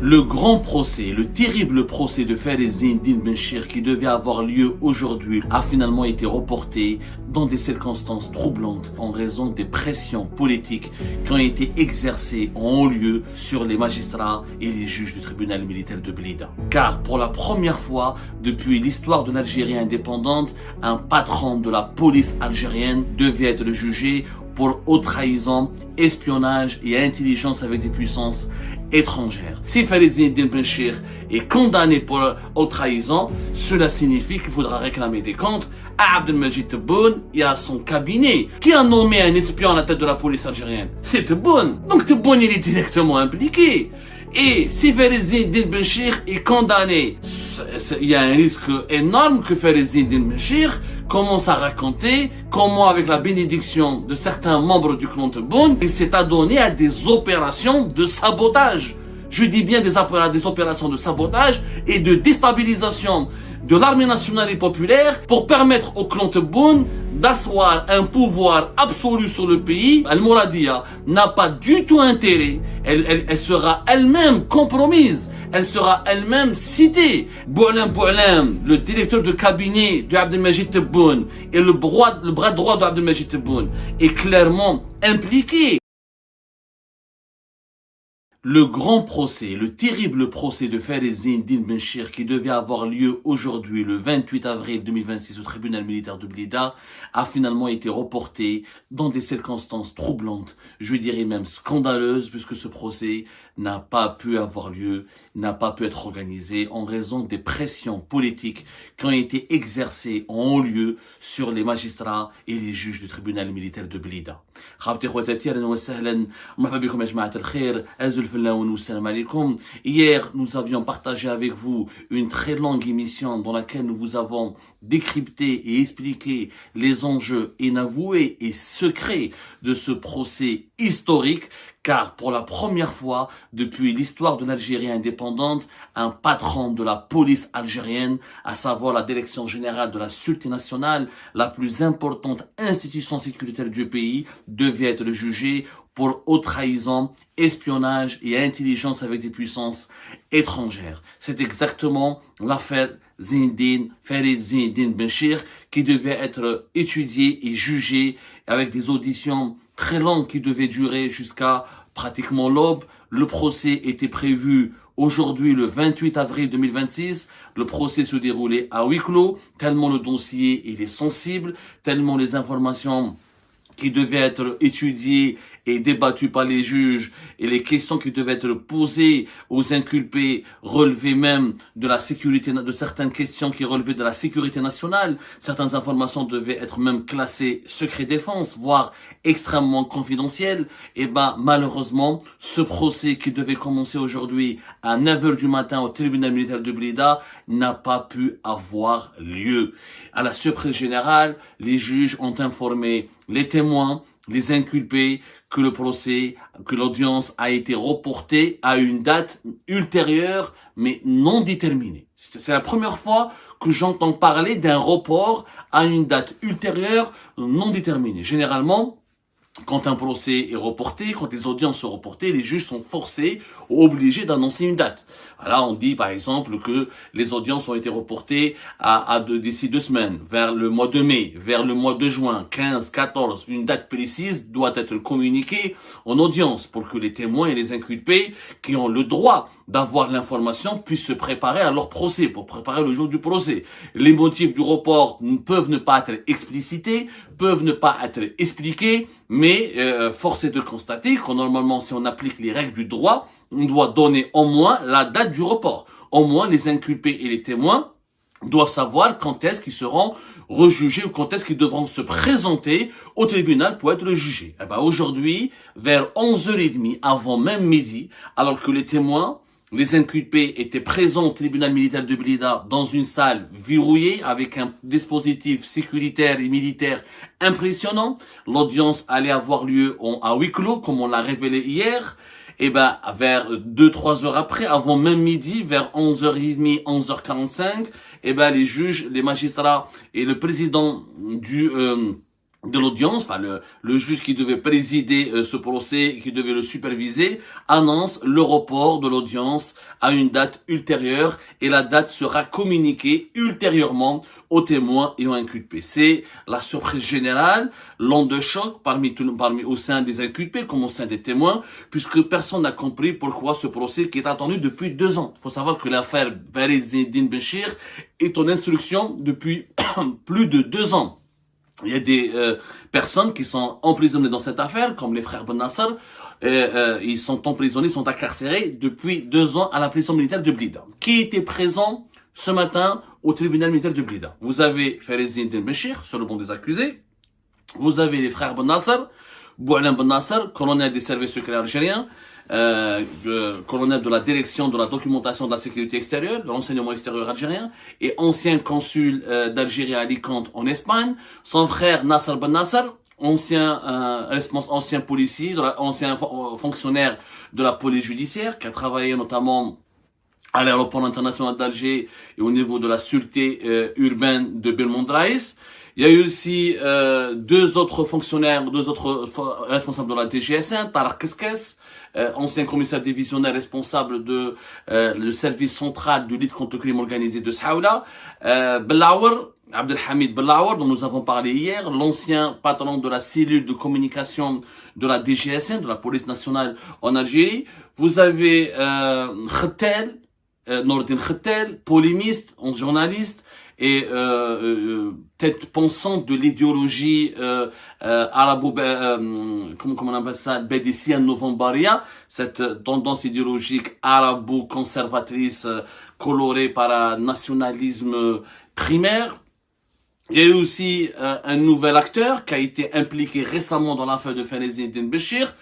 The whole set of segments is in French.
Le grand procès, le terrible procès de Fares Eddine Benchir qui devait avoir lieu aujourd'hui a finalement été reporté dans des circonstances troublantes en raison des pressions politiques qui ont été exercées en haut lieu sur les magistrats et les juges du tribunal militaire de Blida. Car pour la première fois depuis l'histoire de l'Algérie indépendante, un patron de la police algérienne devait être jugé pour haute trahison, espionnage et intelligence avec des puissances étrangères. Si Fares Eddine Benchir est condamné pour haute trahison, cela signifie qu'il faudra réclamer des comptes à Abdelmajid Tebboune et à son cabinet. Qui a nommé un espion à la tête de la police algérienne? C'est Tebboune. Donc Tebboune, il est directement impliqué. Et si Fares Eddine Benchir est condamné, il y a un risque énorme que Fares Eddine Benchir commence à raconter comment, avec la bénédiction de certains membres du clan Tebboune, il s'est adonné à des opérations de sabotage. Je dis bien des opérations de sabotage et de déstabilisation de l'armée nationale et populaire pour permettre au clan Tebboune d'asseoir un pouvoir absolu sur le pays. Al-Mouradia n'a pas du tout intérêt, elle sera elle-même compromise. Elle sera elle-même citée. Boualem, le directeur de cabinet de Abdelmajid Tebboune et le bras droit d'Abdelmajid Tebboune est clairement impliqué. Le grand procès, le terrible procès de Fares Eddine Benchir qui devait avoir lieu aujourd'hui, le 28 avril 2026 au tribunal militaire de Blida, a finalement été reporté dans des circonstances troublantes, je dirais même scandaleuses, puisque ce procès n'a pas pu avoir lieu, n'a pas pu être organisé en raison des pressions politiques qui ont été exercées en haut lieu sur les magistrats et les juges du tribunal militaire de Blida. Hier, nous avions partagé avec vous une très longue émission dans laquelle nous vous avons décrypté et expliqué les enjeux inavoués et secrets de ce procès historique, car pour la première fois depuis l'histoire de l'Algérie indépendante, un patron de la police algérienne, à savoir la Direction générale de la Sûreté nationale, la plus importante institution sécuritaire du pays, devait être jugé pour haute trahison, espionnage et intelligence avec des puissances étrangères. C'est exactement l'affaire Fares Eddine Benchir qui devait être étudiée et jugée avec des auditions très longues qui devaient durer jusqu'à pratiquement l'aube. Le procès était prévu aujourd'hui le 28 avril 2026. Le procès se déroulait à huis clos, tellement le dossier il est sensible, tellement les informations qui devaient être étudiées et débattues par les juges et les questions qui devaient être posées aux inculpés relevaient même de la sécurité, de certaines questions qui relevaient de la sécurité nationale. Certaines informations devaient être même classées secret défense, voire extrêmement confidentielles. Et malheureusement, ce procès qui devait commencer aujourd'hui à 9h du matin au tribunal militaire de Blida n'a pas pu avoir lieu. À la surprise générale, les juges ont informé les témoins, les inculpés, que le procès, que l'audience a été reportée à une date ultérieure, mais non déterminée. C'est la première fois que j'entends parler d'un report à une date ultérieure non déterminée. Généralement, quand un procès est reporté, quand les audiences sont reportées, les juges sont forcés ou obligés d'annoncer une date. Voilà, on dit par exemple que les audiences ont été reportées d'ici 2 semaines, vers le mois de mai, vers le mois de juin, 15, 14. Une date précise doit être communiquée en audience pour que les témoins et les inculpés qui ont le droit d'avoir l'information puissent se préparer à leur procès, pour préparer le jour du procès. Les motifs du report peuvent ne pas être explicités, peuvent ne pas être expliqués, mais force est de constater que normalement, si on applique les règles du droit, on doit donner au moins la date du report. Au moins, les inculpés et les témoins doivent savoir quand est-ce qu'ils seront rejugés ou quand est-ce qu'ils devront se présenter au tribunal pour être jugés. Aujourd'hui, vers 11h30, avant même midi, alors que les témoins, les inculpés étaient présents au tribunal militaire de Blida dans une salle verrouillée avec un dispositif sécuritaire et militaire impressionnant. L'audience allait avoir lieu à huis clos, comme on l'a révélé hier. Vers 2-3 heures après, avant même midi, vers 11h30, 11h45, les juges, les magistrats et le président de l'audience, enfin le juge qui devait présider ce procès, qui devait le superviser, annonce le report de l'audience à une date ultérieure et la date sera communiquée ultérieurement aux témoins et aux inculpés. C'est la surprise générale, l'onde de choc parmi au sein des inculpés comme au sein des témoins, puisque personne n'a compris pourquoi ce procès qui est attendu depuis 2 ans. Il faut savoir que l'affaire Farid Zinedine Benchir est en instruction depuis plus de 2 ans. Il y a des personnes qui sont emprisonnées dans cette affaire, comme les frères Ben Nasser. Ils sont emprisonnés, sont incarcérés depuis 2 ans à la prison militaire de Blida. Qui était présent ce matin au tribunal militaire de Blida? Vous avez Farid Zinedine Benchir, sur le banc des accusés. Vous avez les frères Ben Nasser, Boualem Ben Nasser, colonel des services secrets algériens, colonel de la direction de la documentation de la sécurité extérieure, de l'enseignement extérieur algérien, et ancien consul d'Algérie à Alicante en Espagne. Son frère Nasser Ben Nasser, ancien policier, ancien fonctionnaire de la police judiciaire, qui a travaillé notamment à l'aéroport international d'Alger et au niveau de la sûreté urbaine de Belmondraïs. Il y a eu aussi 2 autres fonctionnaires, 2 autres responsables de la DGSN, Tarek Keskes, ancien commissaire divisionnaire responsable de le service central de lutte contre le crime organisé de Saoula, Belaour, Abdelhamid Belaour, dont nous avons parlé hier, l'ancien patron de la cellule de communication de la DGSN, de la police nationale en Algérie. Vous avez Khettel, Nordin Khettel, polémiste, journaliste, et tête pensante de l'idéologie comment on appelle ça, bédicienne novembaria, cette tendance idéologique arabo-conservatrice colorée par un nationalisme primaire. Il y a eu aussi un nouvel acteur qui a été impliqué récemment dans l'affaire de Farid Zinedine Benchir.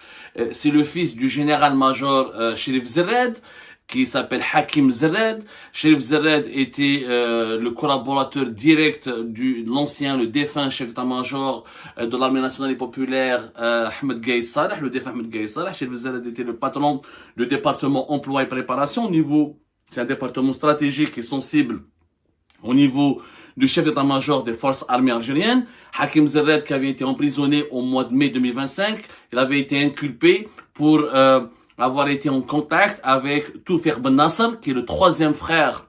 C'est le fils du général-major Cherif Zerred, qui s'appelle Hakim Zerred. Cherif Zerred était le collaborateur direct le défunt chef d'état-major de l'armée nationale et populaire Ahmed Gaïd Saleh, le défunt Ahmed Gaïd Saleh. Cherif Zerred était le patron du département emploi et préparation c'est un département stratégique et sensible au niveau du chef d'état-major des forces armées algériennes. Hakim Zerred, qui avait été emprisonné au mois de mai 2025, il avait été inculpé pour avoir été en contact avec Toufiq Ben Nasser, qui est le 3e frère,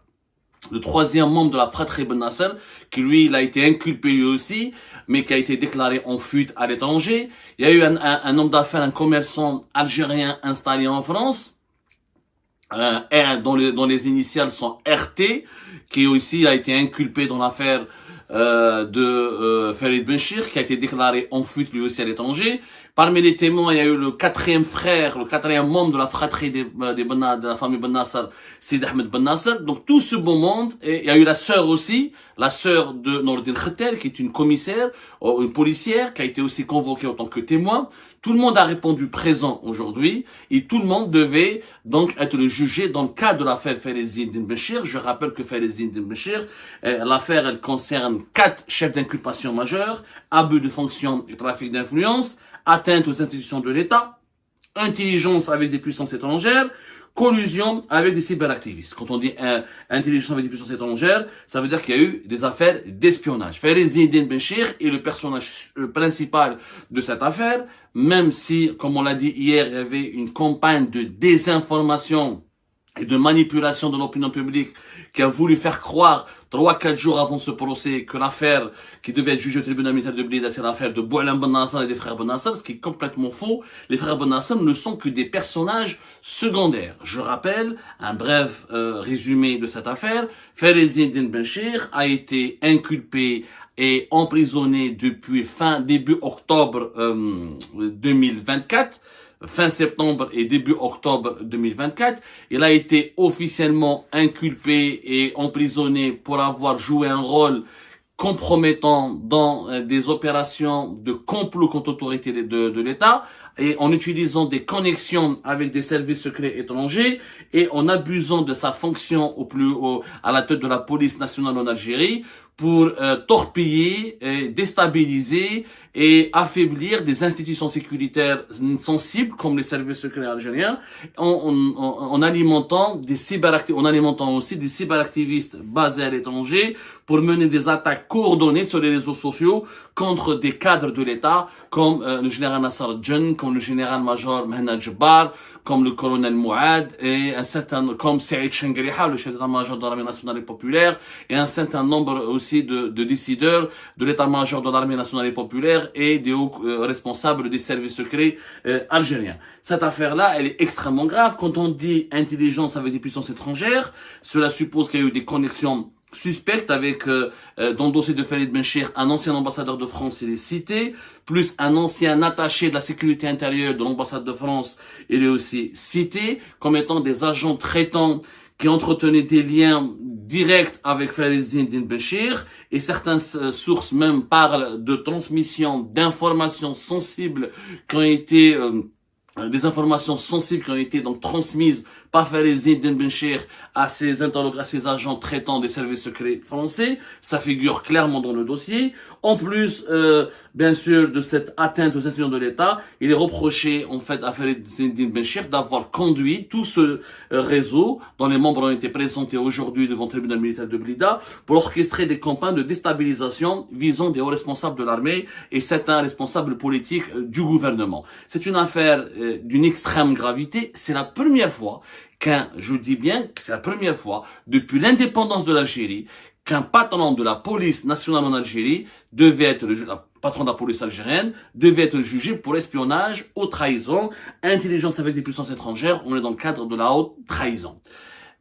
le 3e membre de la fratrie Ben Nasser, qui lui, il a été inculpé lui aussi, mais qui a été déclaré en fuite à l'étranger. Il y a eu un homme d'affaires, un commerçant algérien installé en France, dont les initiales sont RT, qui aussi a été inculpé dans l'affaire de Farid Benchir, qui a été déclaré en fuite lui aussi à l'étranger. Parmi les témoins, il y a eu le 4e frère, le 4e membre de la fratrie de la famille Ben Nasser, Sid Ahmed Ben Nasser. Donc tout ce beau monde, et il y a eu la sœur aussi, la sœur de Nordin Khettel, qui est une commissaire, une policière, qui a été aussi convoquée en tant que témoin. Tout le monde a répondu présent aujourd'hui et tout le monde devait donc être jugé dans le cadre de l'affaire Farid Zinedine Benchir. Je rappelle que Farid Zinedine Benchir, l'affaire elle concerne 4 chefs d'inculpation majeurs: abus de fonction et trafic d'influence, atteinte aux institutions de l'État, intelligence avec des puissances étrangères, collusion avec des cyberactivistes. Quand on dit intelligence avec des puissances étrangères, ça veut dire qu'il y a eu des affaires d'espionnage. Farid Zinedine Benchir est le personnage principal de cette affaire, même si, comme on l'a dit hier, il y avait une campagne de désinformation et de manipulation de l'opinion publique qui a voulu faire croire 3-4 jours avant ce procès que l'affaire qui devait être jugée au tribunal militaire de Blida, c'est l'affaire de Boualem Ben Nasser et des frères Ben Nasser, ce qui est complètement faux. Les frères Ben Nasser ne sont que des personnages secondaires. Je rappelle un bref résumé de cette affaire. Farid Zinedine Benchir a été inculpé et emprisonné depuis début octobre 2024. Fin septembre et début octobre 2024. Il a été officiellement inculpé et emprisonné pour avoir joué un rôle compromettant dans des opérations de complot contre l'autorité de l'État et en utilisant des connexions avec des services secrets étrangers et en abusant de sa fonction à la tête de la police nationale en Algérie pour torpiller, déstabiliser et affaiblir des institutions sécuritaires sensibles comme les services secrets algériens en alimentant aussi des cyberactivistes basés à l'étranger pour mener des attaques coordonnées sur les réseaux sociaux contre des cadres de l'État comme le général Nasser Djen, comme le général-major Mehna Djebbar, comme le colonel Mouad et comme Saïd Chengriha, le chef d'état-major de l'armée nationale et populaire, et un certain nombre aussi de décideurs de l'état-major de l'armée nationale et populaire et des hauts responsables des services secrets algériens. Cette affaire-là, elle est extrêmement grave. Quand on dit intelligence avec des puissances étrangères, cela suppose qu'il y a eu des connexions suspectes avec, dans le dossier de Farid Benchir, un ancien ambassadeur de France, il est cité, plus un ancien attaché de la sécurité intérieure de l'ambassade de France, il est aussi cité, comme étant des agents traitants qui entretenaient des liens directs avec Farid Benchir, et certaines sources même parlent de transmission d'informations sensibles qui ont été des informations sensibles qui ont été donc transmises par Farid Benchir à ses agents traitants des services secrets français. Ça figure clairement dans le dossier. En plus, bien sûr, de cette atteinte aux institutions de l'État, il est reproché en fait à Farid Benchir d'avoir conduit tout ce réseau dont les membres ont été présentés aujourd'hui devant le tribunal militaire de Blida pour orchestrer des campagnes de déstabilisation visant des hauts responsables de l'armée et certains responsables politiques du gouvernement. C'est une affaire d'une extrême gravité. C'est la première fois je dis bien que c'est la première fois depuis l'indépendance de l'Algérie qu'un patron de la police nationale en Algérie patron de la police algérienne devait être jugé pour espionnage, haute trahison, intelligence avec des puissances étrangères. On est dans le cadre de la haute trahison.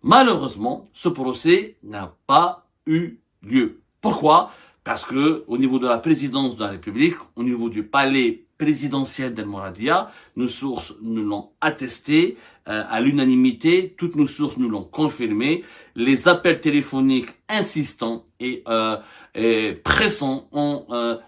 Malheureusement, ce procès n'a pas eu lieu. Pourquoi? Parce que au niveau de la présidence de la République, au niveau du palais présidentiel d'El Mouradia, nos sources nous l'ont attesté à l'unanimité, toutes nos sources nous l'ont confirmé, les appels téléphoniques insistants et pressants ont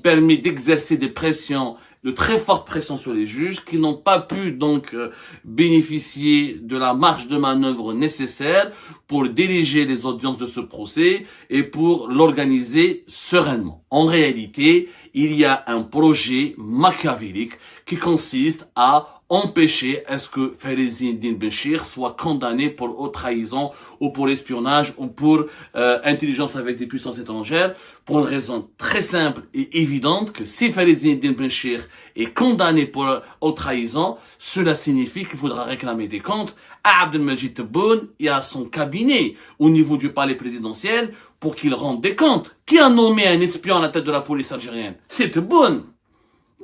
permis d'exercer des pressions, de très fortes pressions sur les juges qui n'ont pas pu donc bénéficier de la marge de manœuvre nécessaire pour diriger les audiences de ce procès et pour l'organiser sereinement. En réalité, il y a un projet machiavélique qui consiste à empêcher est-ce que Farid Benchir soit condamné pour haute trahison ou pour espionnage ou pour intelligence avec des puissances étrangères, pour une raison très simple et évidente que si Farid Benchir est condamné pour haute trahison, cela signifie qu'il faudra réclamer des comptes à Abdelmajid Tebboune et à son cabinet au niveau du palais présidentiel pour qu'il rende des comptes. Qui a nommé un espion à la tête de la police algérienne? C'est Tebboune.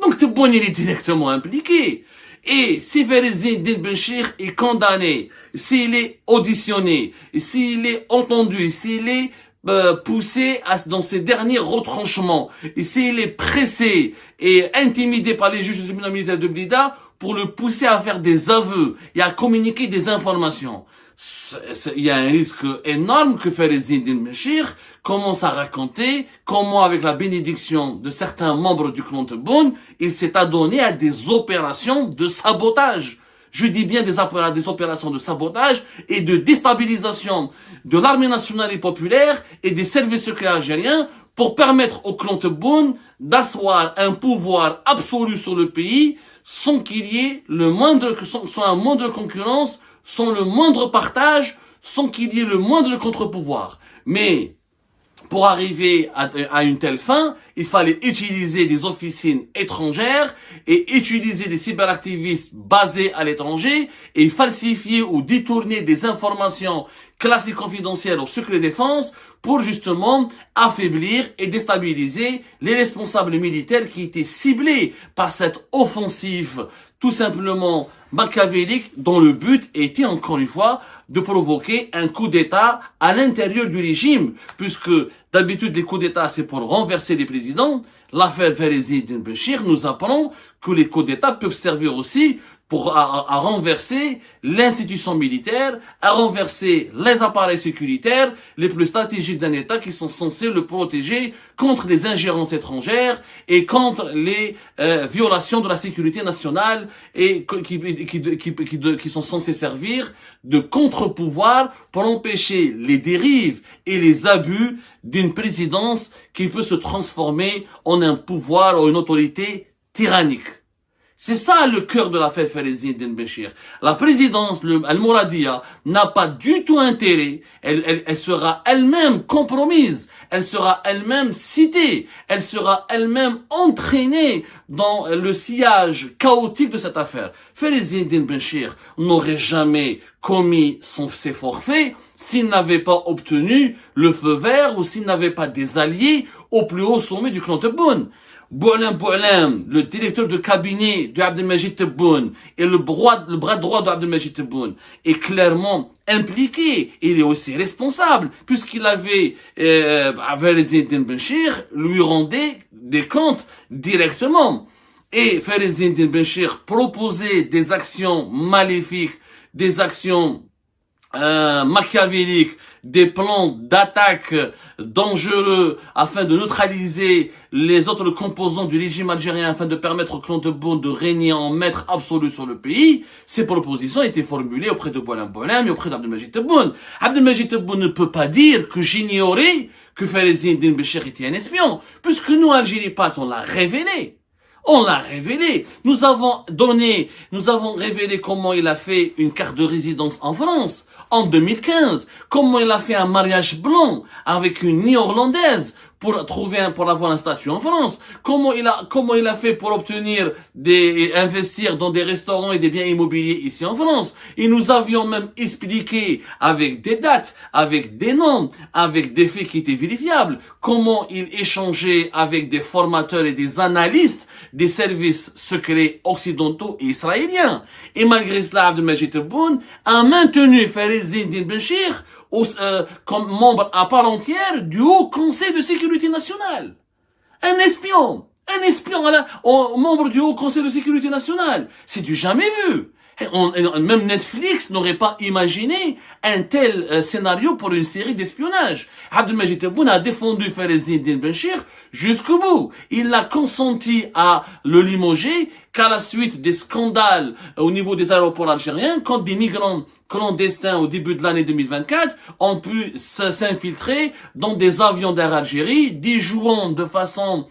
Donc Tebboune, il est directement impliqué. Et si Farid Benchir est condamné, s'il est auditionné, s'il est entendu, s'il est poussé dans ses derniers retranchements, et s'il est pressé et intimidé par les juges du tribunal militaire de Blida pour le pousser à faire des aveux et à communiquer des informations, il y a un risque énorme que Farid Benchir commence à raconter comment, avec la bénédiction de certains membres du clan Tebboune, il s'est adonné à des opérations de sabotage. Je dis bien des opérations de sabotage et de déstabilisation de l'armée nationale et populaire et des services secrets algériens pour permettre au clan Tebboune d'asseoir un pouvoir absolu sur le pays sans qu'il y ait sans un moindre concurrence, sans le moindre partage, sans qu'il y ait le moindre contre-pouvoir. Mais pour arriver à une telle fin, il fallait utiliser des officines étrangères et utiliser des cyberactivistes basés à l'étranger et falsifier ou détourner des informations classées confidentielles au secret défense pour justement affaiblir et déstabiliser les responsables militaires qui étaient ciblés par cette offensive tout simplement machiavélique dont le but était encore une fois de provoquer un coup d'État à l'intérieur du régime, puisque d'habitude les coups d'État c'est pour renverser les présidents. L'affaire Farid Benchir nous apprend que les coups d'État peuvent servir aussi à renverser l'institution militaire, à renverser les appareils sécuritaires les plus stratégiques d'un État qui sont censés le protéger contre les ingérences étrangères et contre les violations de la sécurité nationale et qui sont censés servir de contre-pouvoir pour empêcher les dérives et les abus d'une présidence qui peut se transformer en un pouvoir ou une autorité tyrannique. C'est ça le cœur de l'affaire Fares Eddine Ben Bechir. La présidence, Al-Mouradia, n'a pas du tout intérêt. Elle sera elle-même compromise. Elle sera elle-même citée. Elle sera elle-même entraînée dans le sillage chaotique de cette affaire. Fares Eddine Ben Bechir n'aurait jamais commis ses forfaits s'il n'avait pas obtenu le feu vert ou s'il n'avait pas des alliés au plus haut sommet du clan Tebboune. Boualem, le directeur de cabinet de Abdelmajid Tebboune et le bras droit d'Abdelmajid Tebboune est clairement impliqué. Il est aussi responsable puisqu'il avait, Fares Eddine Ben Bechir lui rendait des comptes directement. Et Fares Eddine Ben Bechir proposait des actions maléfiques, des actions machiavéliques, des plans d'attaque dangereux afin de neutraliser les autres composants du régime algérien afin de permettre au clan Tebboune de régner en maître absolu sur le pays. Ces propositions étaient formulées auprès de Boualem et auprès d'Abdelmajid Tebboune. Abdelmajid Tebboune ne peut pas dire que j'ignorais que Fares Eddine Ben Bechir était un espion, puisque nous, Algérie Pat, on l'a révélé. On l'a révélé. Nous avons révélé comment il a fait une carte de résidence en France en 2015. Comment il a fait un mariage blanc avec une néerlandaise pour avoir un statut en France. Comment il a fait pour investir dans des restaurants et des biens immobiliers ici en France. Et nous avions même expliqué avec des dates, avec des noms, avec des faits qui étaient vérifiables, comment il échangeait avec des formateurs et des analystes des services secrets occidentaux et israéliens. Et malgré cela, Abdelmajid Tebboune a maintenu Fares Eddine Ben Bechir comme membre à part entière du Haut Conseil de sécurité nationale. Un espion, membre du Haut Conseil de sécurité nationale. C'est du jamais vu. Même Netflix n'aurait pas imaginé un tel scénario pour une série d'espionnage. Abdelmajid Tebboune a défendu Fares Eddine Ben Bechir jusqu'au bout. Il a consenti à le limoger qu'à la suite des scandales au niveau des aéroports algériens, quand des migrants clandestins au début de l'année 2024 ont pu s'infiltrer dans des avions d'Air Algérie, déjouant de façon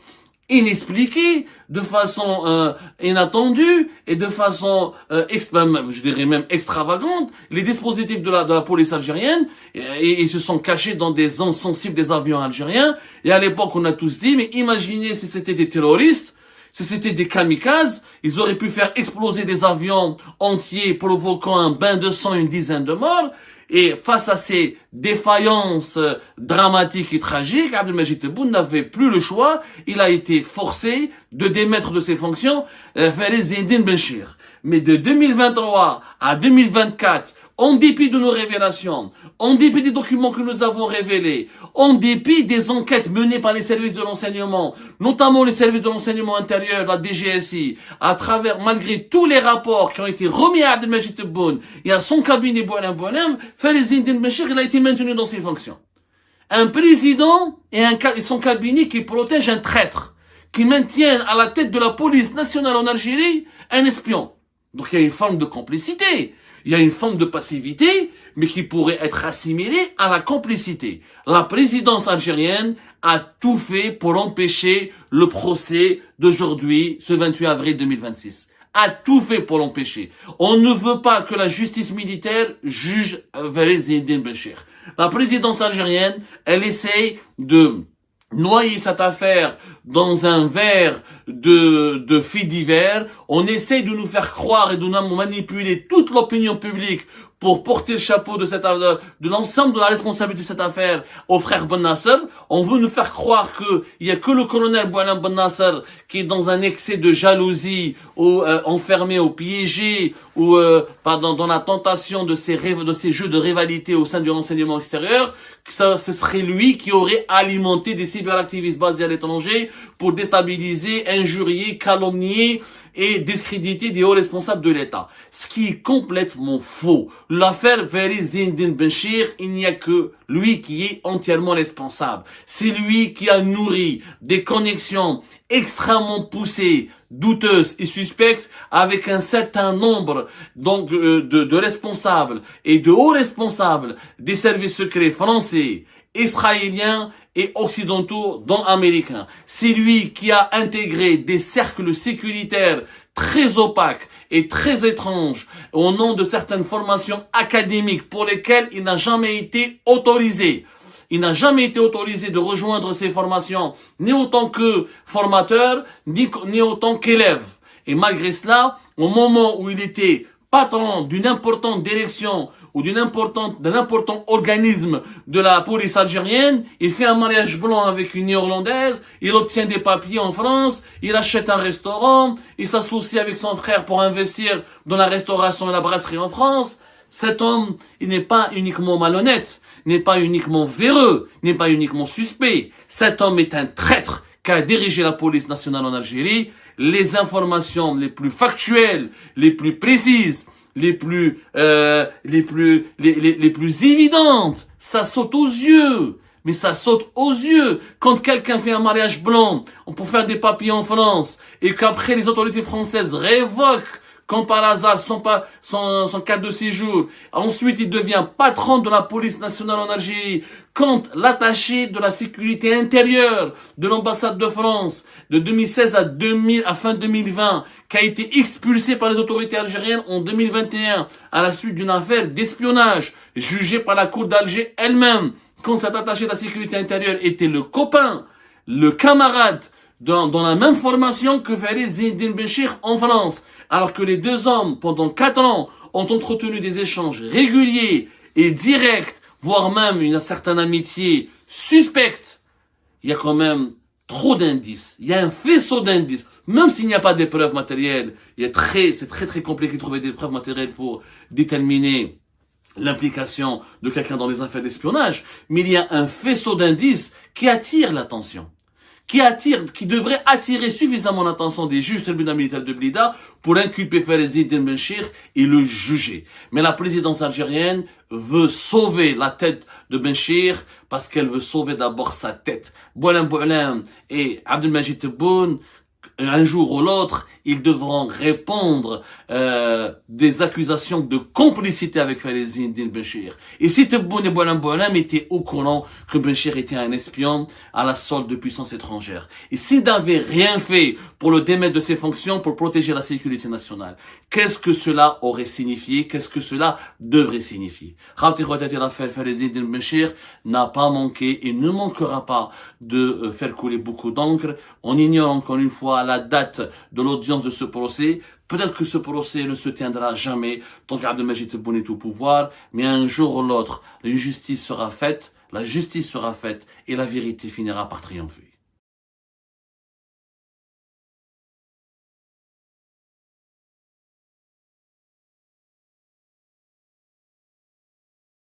inexpliquée, de façon inattendue et de façon je dirais même extravagante les dispositifs de la police algérienne et ils se sont cachés dans des zones sensibles des avions algériens. Et à l'époque on a tous dit, mais imaginez si c'était des terroristes, si c'était des kamikazes, ils auraient pu faire exploser des avions entiers provoquant un bain de sang, une dizaine de morts. Et face à ces défaillances dramatiques et tragiques, Abdelmajid Tebboune n'avait plus le choix. Il a été forcé de démettre de ses fonctions Fares Eddine Ben Bechir. Mais de 2023 à 2024, en dépit de nos révélations, en dépit des documents que nous avons révélés, en dépit des enquêtes menées par les services de renseignement, notamment les services de renseignement intérieur, la DGSI, malgré tous les rapports qui ont été remis à Abdelmajid Tebboune et à son cabinet Boualem, Fares Eddine Ben Bechir, il a été maintenu dans ses fonctions. Un président et son cabinet qui protège un traître, qui maintiennent à la tête de la police nationale en Algérie un espion. Donc il y a une forme de complicité. Il y a une forme de passivité, mais qui pourrait être assimilée à la complicité. La présidence algérienne a tout fait pour empêcher le procès d'aujourd'hui, ce 28 avril 2026. A tout fait pour l'empêcher. On ne veut pas que la justice militaire juge Fares Eddine Ben Bechir. La présidence algérienne, elle essaye de noyer cette affaire dans un verre de faits divers. On essaye de nous faire croire et de nous manipuler toute l'opinion publique pour porter le chapeau de l'ensemble de la responsabilité de cette affaire au frère Ben Nasser. On veut nous faire croire il y a que le colonel Boualem Ben Nasser qui est dans un excès de jalousie ou enfermé ou piégé ou dans la tentation de ces jeux de rivalité au sein du renseignement extérieur. Ce serait lui qui aurait alimenté des cyberactivistes basés à l'étranger pour déstabiliser, injurier, calomnier et discréditer des hauts responsables de l'État. Ce qui est complètement faux. L'affaire Farid Zine Benchir, il n'y a que lui qui est entièrement responsable. C'est lui qui a nourri des connexions extrêmement poussées, douteuses et suspectes avec un certain nombre donc de responsables et de hauts responsables des services secrets français, israéliens et occidentaux, dont américains. C'est lui qui a intégré des cercles sécuritaires très opaques et très étranges au nom de certaines formations académiques pour lesquelles il n'a jamais été autorisé. Il n'a jamais été autorisé de rejoindre ces formations, ni autant que formateur, ni autant qu'élève. Et malgré cela, au moment où il était patron d'une importante direction ou d'un important organisme de la police algérienne, il fait un mariage blanc avec une Néerlandaise, il obtient des papiers en France, il achète un restaurant, il s'associe avec son frère pour investir dans la restauration et la brasserie en France. Cet homme, il n'est pas uniquement malhonnête, n'est pas uniquement véreux, n'est pas uniquement suspect. Cet homme est un traître qui a dirigé la police nationale en Algérie. Les informations les plus factuelles, les plus précises, les plus évidentes, ça saute aux yeux. Mais ça saute aux yeux. Quand quelqu'un fait un mariage blanc, on peut faire des papiers en France, et qu'après les autorités françaises révoquent comme par hasard son carte de séjour. Ensuite, il devient patron de la police nationale en Algérie. Quand l'attaché de la sécurité intérieure de l'ambassade de France de 2016 à fin 2020, qui a été expulsé par les autorités algériennes en 2021 à la suite d'une affaire d'espionnage jugée par la cour d'Alger elle-même, quand cet attaché de la sécurité intérieure était le copain, le camarade dans la même formation que Farid Zine Benchir en France, alors que les deux hommes, pendant 4 ans, ont entretenu des échanges réguliers et directs, voire même une certaine amitié suspecte. Il y a quand même trop d'indices. Il y a un faisceau d'indices. Même s'il n'y a pas d'épreuves matérielles, c'est très compliqué de trouver des preuves matérielles pour déterminer l'implication de quelqu'un dans les affaires d'espionnage. Mais il y a un faisceau d'indices qui attire l'attention. Qui devrait attirer suffisamment l'attention des juges tribunal militaire de Blida pour inculper Farid Zine Benchir et le juger. Mais la présidence algérienne veut sauver la tête de Benchir parce qu'elle veut sauver d'abord sa tête. Boualem et Abdelmajid Tebboune, un jour ou l'autre, ils devront répondre des accusations de complicité avec Farid Zine Benchir. Et si Tebboune et Boualem étaient au courant que Benchir était un espion à la solde de puissances étrangères, et s'il n'avait rien fait pour le démettre de ses fonctions pour protéger la sécurité nationale, qu'est-ce que cela aurait signifié? Qu'est-ce que cela devrait signifier? L'affaire Farid Zine Benchir n'a pas manqué et ne manquera pas de faire couler beaucoup d'encre. On ignore encore une fois la date de l'audience de ce procès. Peut-être que ce procès ne se tiendra jamais tant qu'Abdelmajid Tebboune est au pouvoir, mais un jour ou l'autre, la justice sera faite et la vérité finira par triompher.